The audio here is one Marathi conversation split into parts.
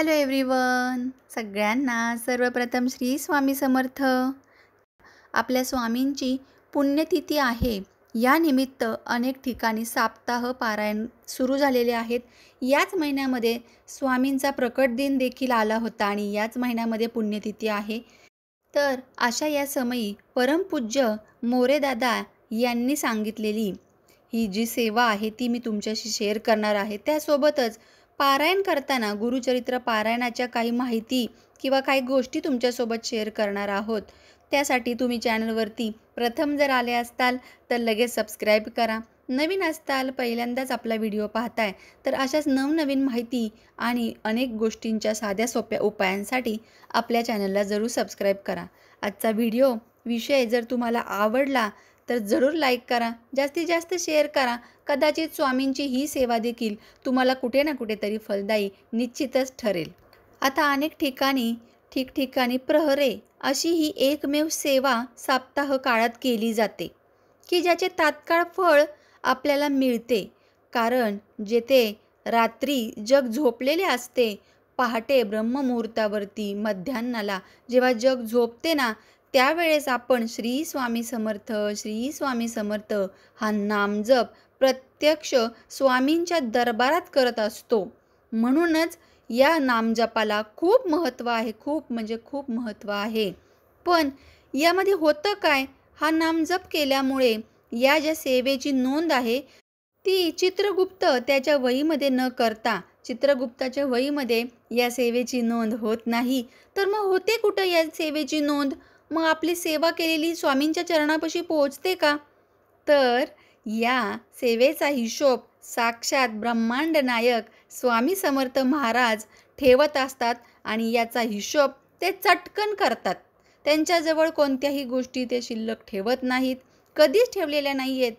हॅलो एव्हरीवन, सगळ्यांना सर्वप्रथम श्री स्वामी समर्थ. आपल्या स्वामींची पुण्यतिथी आहे. या निमित्त अनेक ठिकाणी सप्ताह पारायण सुरू झालेले आहेत. याच महिन्यामध्ये स्वामींचा प्रकट दिन देखील आला होता आणि याच महिन्यामध्ये पुण्यतिथी आहे. तर अशा या समयी परमपूज्य मोरेदादा यांनी सांगितलेली ही जी सेवा आहे ती मी तुमच्याशी शेअर करणार आहे. त्यासोबतच पारायण करताना गुरुचरित्र पारायणाच्या काही माहिती किंवा काही गोष्टी तुमच्यासोबत शेअर करणार आहोत. त्यासाठी तुम्ही चॅनलवरती प्रथम जर आले असताल तर लगेच सबस्क्राईब करा. नवीन असताल, पहिल्यांदाच आपला व्हिडिओ पाहताय तर अशाच नवनवीन माहिती आणि अनेक गोष्टींच्या साध्या सोप्या उपायांसाठी आपल्या चॅनलला जरूर सबस्क्राईब करा. आजचा व्हिडिओ विषय जर तुम्हाला आवडला तर जरूर लाईक करा, जास्तीत जास्त शेअर करा. कदाचित स्वामींची ही सेवा देखील तुम्हाला कुठे ना कुठेतरी फलदायी निश्चितच ठरेल. आता अनेक ठिकठिकाणी प्रहरे अशी ही एकमेव सेवा सप्ताह काळात केली जाते की ज्याचे तात्काळ फळ आपल्याला मिळते. कारण जेथे रात्री जग झोपलेले असते, पहाटे ब्रह्ममुहूर्तावरती मध्यान्नाला जेव्हा जग झोपते ना, त्यावेळेस आपण श्री स्वामी समर्थ, श्री स्वामी समर्थ हा नामजप प्रत्यक्ष स्वामींच्या दरबारात करत असतो. म्हणूनच या नामजपाला खूप महत्त्व आहे, खूप म्हणजे खूप महत्त्व आहे. पण यामध्ये होतं काय, हा नामजप केल्यामुळे या ज्या सेवेची नोंद आहे ती चित्रगुप्त त्याच्या वहीमध्ये न करता, चित्रगुप्ताच्या वहीमध्ये या सेवेची नोंद होत नाही. तर मग होते कुठं या सेवेची नोंद? मग आपली सेवा केलेली स्वामींच्या चरणापाशी पोहोचते का? तर या सेवेचा हिशोब साक्षात ब्रह्मांड नायक स्वामी समर्थ महाराज ठेवत असतात आणि याचा हिशोब ते चटकन करतात. त्यांच्याजवळ कोणत्याही गोष्टी ते शिल्लक ठेवत नाहीत, कधीच ठेवलेल्या नाही आहेत.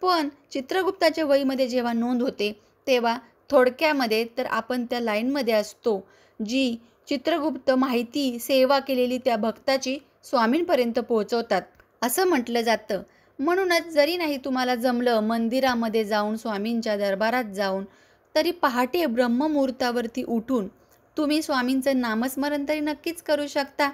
पण चित्रगुप्ताच्या वहीमध्ये जेव्हा नोंद होते तेव्हा थोडक्यामध्ये तर आपण त्या लाईनमध्ये असतो जी चित्रगुप्त माहिती सेवा केलेली त्या भक्ताची स्वामींपर्यंत पोहोचवतात असं म्हटलं जातं. म्हणूनच जरी नाही तुम्हाला जमलं मंदिरामध्ये जाऊन, स्वामींच्या दरबारात जाऊन, तरी पहाटे ब्रह्ममुहूर्तावरती उठून तुम्ही स्वामींचं नामस्मरण तरी नक्कीच करू शकता.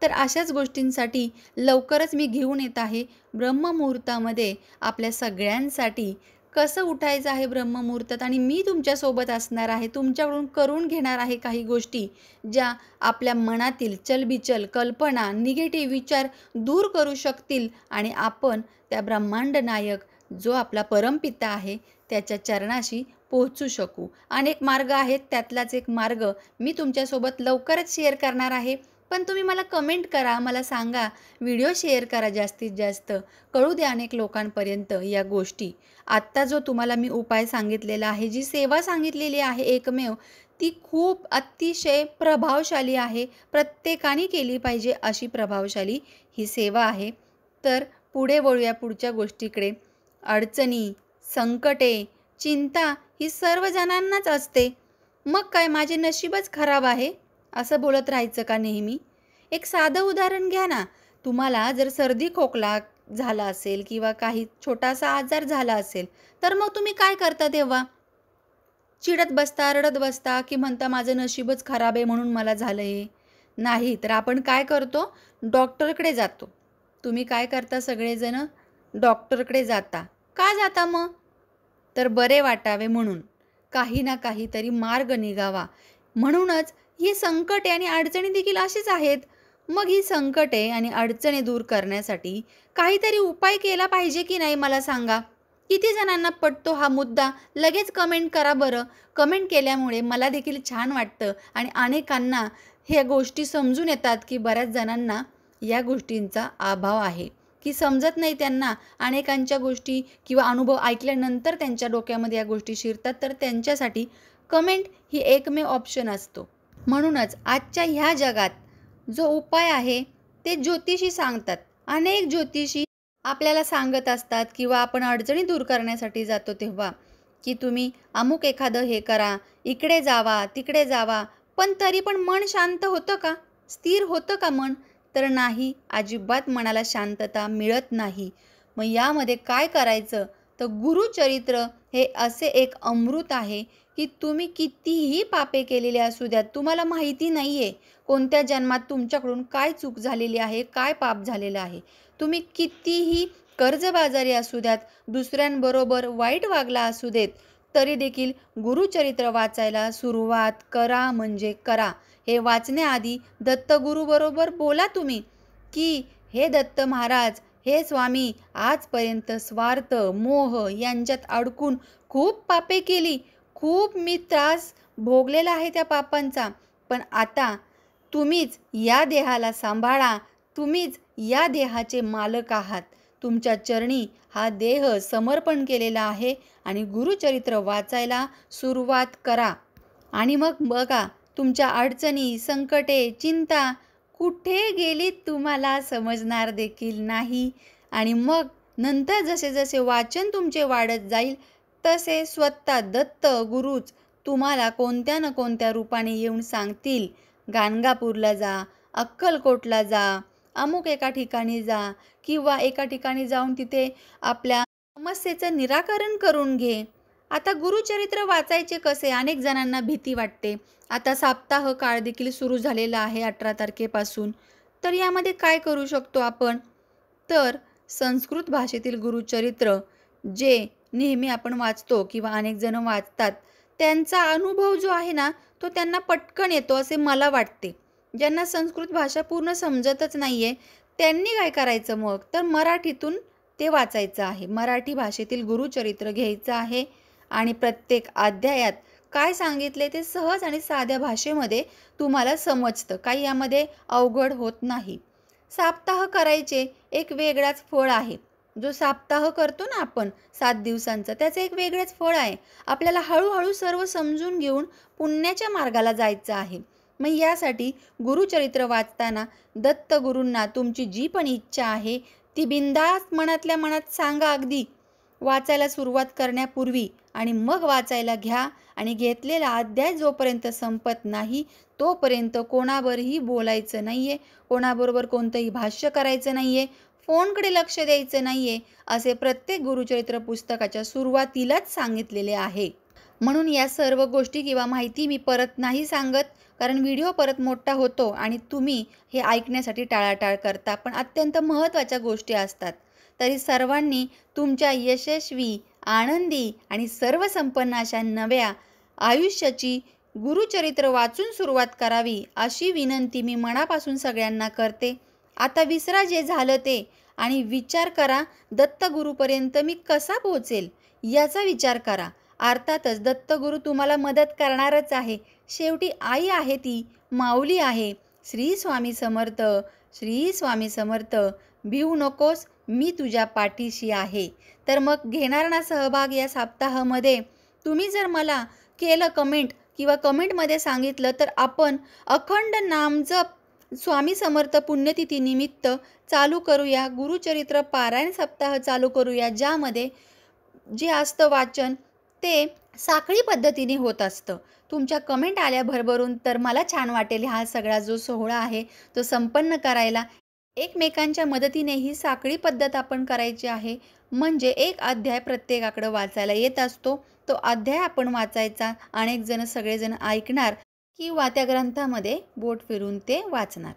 तर अशाच गोष्टींसाठी लवकरच मी घेऊन येत आहे. ब्रह्ममुहूर्तामध्ये आपल्या सगळ्यांसाठी कसं उठायचं आहे ब्रह्ममुहूर्तात आणि मी तुमच्यासोबत असणार आहे, तुमच्याकडून करून घेणार आहे काही गोष्टी ज्या आपल्या मनातील चलबिचल कल्पना, निगेटिव्ह विचार दूर करू शकतील आणि आपण त्या ब्रह्मांड नायक जो आपला परमपिता आहे त्याच्या चरणाशी पोहोचू शकू. अनेक मार्ग आहेत, त्यातलाच एक मार्ग मी तुमच्यासोबत लवकरच शेअर करणार आहे. पण तुम्ही मला कमेंट करा, मला सांगा, व्हिडिओ शेअर करा, जास्तीत जास्त कळू द्या अनेक लोकांपर्यंत या गोष्टी. आत्ता जो तुम्हाला मी उपाय सांगितलेला आहे, जी सेवा सांगितलेली आहे एकमेव, ती खूप अतिशय प्रभावशाली आहे. प्रत्येकाने केली पाहिजे अशी प्रभावशाली ही सेवा आहे. तर पुढे वळूया पुढच्या गोष्टीकडे. अडचणी, संकटे, चिंता ही सर्व जणांनाच असते. मग काय माझे नशीबच खराब आहे असं बोलत राहायचं का नेहमी? एक साधं उदाहरण घ्या ना. तुम्हाला जर सर्दी खोकला झाला असेल किंवा काही छोटासा आजार झाला असेल तर मग तुम्ही काय करता तेव्हा? चिडत बसता, रडत बसता की म्हणता माझं नशीबच खराब आहे म्हणून मला झालं हे? नाही, तर आपण काय करतो? डॉक्टरकडे जातो. तुम्ही काय करता सगळेजण? डॉक्टरकडे जाता. का जाता मग? तर बरे वाटावे म्हणून, काही ना काहीतरी मार्ग निघावा म्हणूनच. ही संकटे आणि अडचणी देखील अशीच आहेत. मग ही संकटे आणि अडचणी दूर करण्यासाठी काहीतरी उपाय केला पाहिजे की नाही मला सांगा. किती जणांना पटतो हा मुद्दा? लगेच कमेंट करा बरं. कमेंट केल्यामुळे मला देखील छान वाटतं आणि अनेकांना ह्या गोष्टी समजून येतात की बऱ्याच जणांना या गोष्टींचा अभाव आहे, की समजत नाही त्यांना. अनेकांच्या गोष्टी किंवा अनुभव ऐकल्यानंतर त्यांच्या डोक्यामध्ये या गोष्टी शिरतात. तर त्यांच्यासाठी कमेंट ही एकमेव ऑप्शन असतो. म्हणूनच आजच्या ह्या जगात जो उपाय आहे ते ज्योतिषी सांगतात. अनेक ज्योतिषी आपल्याला सांगत असतात किंवा आपण अडचणी दूर करण्यासाठी जातो तेव्हा की तुम्ही अमुक एखादं हे करा, इकडे जावा, तिकडे जावा. पण तरी पण मन शांत होतं का? स्थिर होतं का मन? तर नाही, अजिबात मनाला शांतता मिळत नाही. मग यामध्ये काय करायचं? तर गुरुचरित्र हे असे एक अमृत आहे की तुम्ही कितीही पापे केलेली असू द्यात, तुम्हाला माहिती नाही आहे कोणत्या जन्मात तुमच्याकडून काय चूक झालेली आहे, काय पाप झालेलं आहे. तुम्ही कितीही कर्जबाजारी असू द्यात, दुसऱ्यांबरोबर वाईट वागला असू देत, तरी देखील गुरुचरित्र वाचायला सुरुवात करा म्हणजे करा. हे वाचण्याआधी दत्तगुरूबरोबर बोला तुम्ही, की "हे दत्त महाराज, हे स्वामी, आजपर्यंत स्वार्थ, मोह यांच्यात अडकून खूप पापे केली. खूप मी त्रास भोगलेला आहे त्या पापांचा. पण आता तुम्हीच या देहाला सांभाळा. तुम्हीच या देहाचे मालक आहात. तुमच्या चरणी हा देह समर्पण केलेला आहे आणि गुरुचरित्र वाचायला सुरुवात करा." आणि मग बघा तुमच्या अडचणी, संकटे, चिंता कुठे गेलीत तुम्हाला समजणार देखील नाही. आणि मग नंतर जसे जसे वाचन तुमचे वाढत जाईल, तसे स्वतः दत्त गुरूच तुम्हाला कोणत्या ना कोणत्या रूपाने येऊन सांगतील, गाणगापूरला जा, अक्कलकोटला जा, अमुक एका ठिकाणी जा किंवा एका ठिकाणी जाऊन तिथे आपल्या समस्येचं निराकरण करून घे. आता गुरुचरित्र वाचायचे कसे? अनेक जणांना भीती वाटते. आता सप्ताह काळ देखील सुरू झालेला आहे 18 तारखेपासून. तर यामध्ये काय करू शकतो आपण? तर संस्कृत भाषेतील गुरुचरित्र जे नेहमी आपण वाचतो किंवा अनेक जण वाचतात, त्यांचा अनुभव जो आहे ना, तो त्यांना पटकन येतो असे मला वाटते. ज्यांना संस्कृत भाषा पूर्ण समजतच नाही आहे, त्यांनी काय करायचं मग? तर मराठीतून ते वाचायचं आहे. मराठी भाषेतील गुरुचरित्र घ्यायचं आहे आणि प्रत्येक अध्यायात काय सांगितले ते सहज आणि साध्या भाषेमध्ये तुम्हाला समजतं. काही यामध्ये अवघड होत नाही. सप्ताह करायचे एक वेगळाच फळ आहे. जो सप्ताह करतो ना आपण 7 दिवसांचा, त्याचं एक वेगळंच फळ आहे. आपल्याला हळूहळू सर्व समजून घेऊन पुण्याच्या मार्गाला जायचं आहे. मग यासाठी गुरुचरित्र वाचताना दत्तगुरूंना तुमची जी पण इच्छा आहे ती बिनधास्त मनातल्या मनात सांगा अगदी. वाचायला सुरुवात करण्यापूर्वी आणि मग वाचायला घ्या आणि घेतलेला अध्याय जोपर्यंत संपत नाही तोपर्यंत कोणावरही बोलायचं नाहीये, कोणाबरोबर कोणतंही भाष्य करायचं नाहीये, फोनकडे लक्ष द्यायचं नाहीये, असे प्रत्येक गुरुचरित्र पुस्तकाच्या सुरुवातीलाच सांगितलेले आहे. म्हणून या सर्व गोष्टी किंवा माहिती मी परत नाही सांगत, कारण व्हिडिओ परत मोठा होतो आणि तुम्ही हे ऐकण्यासाठी टाळाटाळ करता. पण अत्यंत महत्त्वाच्या गोष्टी असतात. तरी सर्वांनी तुमच्या यशस्वी, आनंदी आणि सर्वसंपन्न अशा नव्या आयुष्याची गुरुचरित्र वाचून सुरुवात करावी, अशी विनंती मी मनापासून सगळ्यांना करते. आता विसरा जे झालं ते आणि विचार करा, दत्तगुरूपर्यंत मी कसा पोहोचेल याचा विचार करा. अर्थातच दत्तगुरू तुम्हाला मदत करणारच आहे. शेवटी आई आहे ती, माऊली आहे. श्री स्वामी समर्थ, श्री स्वामी समर्थ. भिवू नकोस, मी तुझ्या पाठीशी आहे. तर मग घेणार ना सहभाग या सप्ताहामध्ये? तुम्ही जर मला केलं कमेंट किंवा कमेंटमध्ये सांगितलं तर आपण अखंड नामजप स्वामी समर्थ पुण्यतिथीनिमित्त चालू करूया. गुरुचरित्र पारायण सप्ताह चालू करूया, ज्यामध्ये जे असतं वाचन ते साखळी पद्धतीने होत असतं. तुमच्या कमेंट आल्या भरभरून तर मला छान वाटेल हा सगळा जो सोहळा आहे तो संपन्न करायला. एकमेकांच्या मदतीने ही साखळी पद्धत आपण करायची आहे. म्हणजे एक अध्याय प्रत्येकाकडं वाचायला येत असतो. तो अध्याय आपण वाचायचा, अनेक जण सगळेजण ऐकणार किंवा त्या ग्रंथामध्ये बोट फिरून ते वाचणार.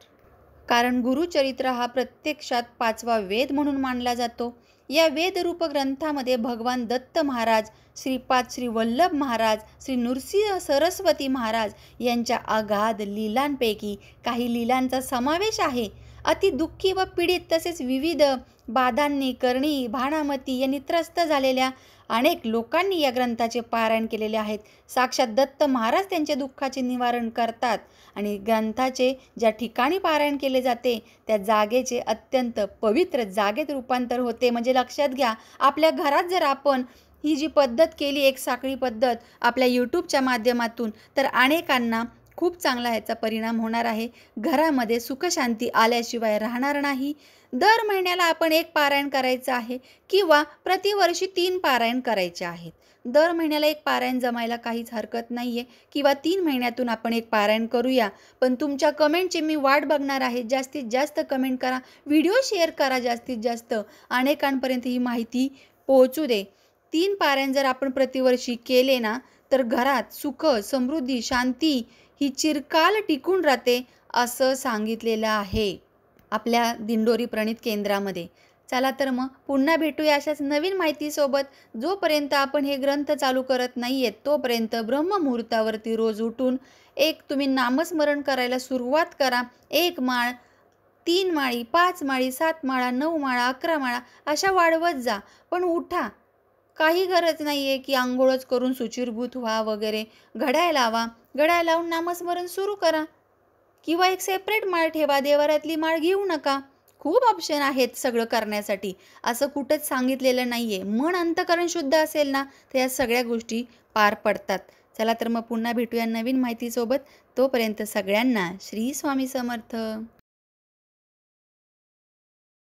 कारण गुरुचरित्र हा प्रत्यक्षात 5वा वेद म्हणून मानला जातो. या वेदरूप ग्रंथामध्ये भगवान दत्त महाराज, श्रीपाद श्री वल्लभ महाराज, श्री नृसिंह सरस्वती महाराज यांच्या अगाध लीलांपैकी काही लीलांचा समावेश आहे. अति दुःखी व पीडित तसेच विविध बाधांनी, करणी, भाणामती यांनी त्रस्त झालेल्या अनेक लोकांनी या ग्रंथाचे पारायण केलेले आहेत. साक्षात दत्त महाराज त्यांचे दुःखाचे निवारण करतात आणि ग्रंथाचे ज्या ठिकाणी पारायण केले जाते त्या जागेचे अत्यंत पवित्र जागेत रूपांतर होते. म्हणजे लक्षात घ्या, आपल्या घरात जर आपण ही जी पद्धत केली, एक साखळी पद्धत आपल्या यूट्यूबच्या माध्यमातून, तर अनेकांना खूप चांगला ह्याचा परिणाम होणार आहे. घरामध्ये सुखशांती आल्याशिवाय राहणार नाही. दर महिन्याला आपण एक पारायण करायचं आहे किंवा प्रतिवर्षी 3 पारायण करायचे आहेत. दर महिन्याला एक पारायण जमायला काहीच हरकत नाही आहे किंवा 3 महिन्यातून आपण एक पारायण करूया. पण तुमच्या कमेंटची मी वाट बघणार आहे. जास्तीत जास्त कमेंट करा, व्हिडिओ शेअर करा, जास्तीत जास्त अनेकांपर्यंत ही माहिती पोहोचू दे. 3 पारायण जर आपण प्रतिवर्षी केले ना, तर घरात सुख, समृद्धी, शांती ही चिरकाल टिकून राहते, असं सांगितलेलं आहे आपल्या दिंडोरी प्रणीत केंद्रामध्ये. चला तर मग पुन्हा भेटूया अशाच नवीन माहितीसोबत. जोपर्यंत आपण हे ग्रंथ चालू करत नाहीयेत, तोपर्यंत ब्रह्ममुहूर्तावरती रोज उठून तुम्ही नामस्मरण करायला सुरुवात करा. 1 माळ, 3 माळी, 5 माळी, 7 माळा, 9 माळा, 11 माळा अशा वाढवत जा. पण उठा. काही गरज नाही आहे की अंघोळच करून शुचिर्भूत व्हा वगैरे. घड्याळ लावा. घड्याळ लावून नामस्मरण सुरू करा. किंवा एक सेपरेट माळ ठेवा. देवाऱ्यातली माळ घेऊ नका. खूप ऑप्शन आहेत सगळं करण्यासाठी. असं कुठंच सांगितलेलं नाही आहे. मन अंतःकरण शुद्ध असेल ना, तर या सगळ्या गोष्टी पार पडतात. चला तर मग पुन्हा भेटूया नवीन माहितीसोबत. तोपर्यंत सगळ्यांना श्री स्वामी समर्थ.